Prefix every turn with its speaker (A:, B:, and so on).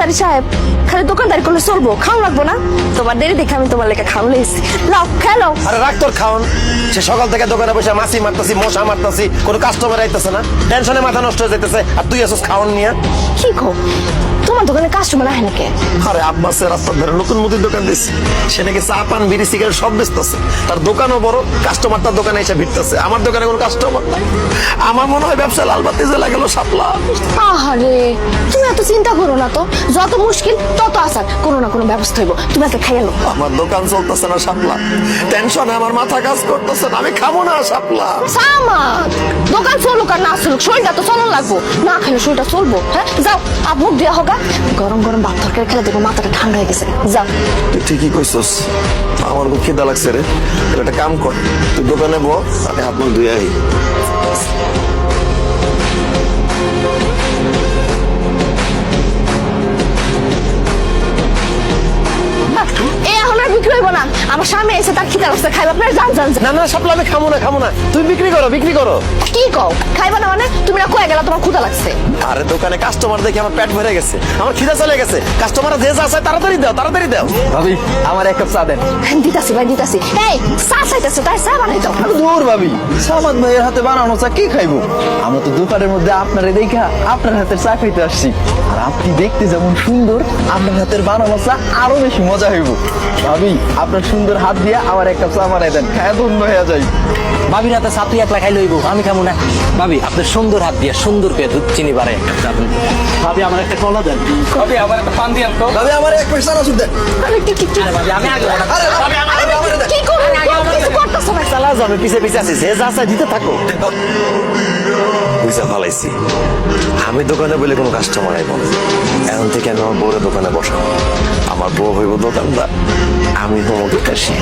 A: দোকানদারি সাহেব খালি দোকানদারি করলে চলবো, খাওয়া লাগবো না? তোমার দেরি দেখে আমি তোমার লেখা খাওয়া লেগেছি। লাও খেলো।
B: আরে রাখ তোর খাওন। সে সকাল থেকে দোকানে বসে মাছি মারতাছি, মশা মারতাছি, কোনো কাস্টমার আইতেছে না, টেনশনে মাথা নষ্ট হয়ে যাইতেছে, আর তুই আসছিস খাওন নিয়ে।
A: কি কো, তোমার দোকানে কাস্টমার আহে নাকি?
B: আরে আব্বাসের রাস্তার ধারে নতুন মুদির দোকান দিচ্ছে, সে নাকি চা পান বিড়ি সিগারেট সব বেচতেছে, তার দোকানও বড়, কাস্টমার তার দোকানে এসে ভিড়তেছে। আমার দোকানে কোনো কাস্টমার নাই, আমার মনে হয় ব্যবসা লালবাতি জ্বলে গেল শাপলা।
A: আহারে, তুমি এত চিন্তা করো না তো, যত মুশকিল তত আসান, কোনো না কোনো ব্যবস্থা হইব। তুমি আজকে খাইয়া লো।
B: আমার দোকান চলতেছে না শাপলা, টেনশনে আমার মাথা কাজ করতেছে না, আমি খাবো না শাপলা।
A: সামাদ, দোকান চলুক আর না চলুক, শরীরটা তো চলন লাগবো, না খেলে শরীরটা চলবো? হ্যাঁ যাও, মুখ দেওয়া হোক, গরম গরম ভাত তরকারি খেলে দেখবো মাথাটা ঠান্ডা হয়ে গেছে। যাও।
B: তুই ঠিকই কইছস, আমার খুব খিদা লাগছে রে। তুই একটা কাম কর, তুই দোকানে বল, আমি হাত মুখ ধুয়ে আই।
A: এ এখন আর বিক্রি হইব না, আমার সামনে এসে তার খিদা লাগছে, খাইবা আপনার? যান যান যান।
B: না না শাপলা, আমি খাবো না, খাবো না, তুই বিক্রি করো, বিক্রি করো।
A: কি কও খাইবা না মানে? তুমি না কয়ে গেলা তোমার ক্ষুধা লাগছে?
B: আরে দোকানে কাস্টমার দেখে আমার পেট ভরে গেছে, আমার খিদা চলে গেছে, কাস্টমার যে যা চায় তাড়াতাড়ি দাও, তাড়াতাড়ি দাও।
C: ভাবি আমার এক কাপ চা দেন।
A: দিতাছি ভাই দিতাছি। এই চা চাইতেছে, তাই চা বানাই দাও।
C: দূর ভাবি, সামাদ ভাইয়ের হাতে বানানো চা কি খাইবো? আমরা তো দোকানের মধ্যে আপনারে দেখা আপনার হাতের চা খাইতে আসছি, আর আপনি দেখতে যেমন সুন্দর, আপনার হাতের বানানো চা আরো বেশি মজা হইব। ভাবি আপনার সুন্দর হাত দিয়ে আমার এক কাপ চা বানাই দেন, খায় ধন্য হয়ে যাই।
D: ভাবির হাতে চা তুই একলা খাই লইব, আমি খাবো না। ভাবি আপনার সুন্দর হাত দিয়ে সুন্দর করে দুধ চিনি বাড়াই একটা চা দেন। ভাবি আমার একটা কলা দেন। ভাবি আমার একটা পান দিয়েন তো।
B: ভাবি আমার এক পয়সা না শুধু।
A: আরে কি কি কি?
D: আরে ভাবি আমি আগে ভাবি আমার
A: কি করো? কিছু করতেছো না?
B: চালা যাও, আমি পিছে পিছে আছি, যে যা চায় দিতে থাকো। বুঝা ফালাইছি, আমি দোকানে বলে কোনো কাস্টমার আইব না। এখন থেকে আমি আমার বউরে দোকানে বসাবো, আমার বউ হইব দোকানদার, আমি হবো বিকাশী।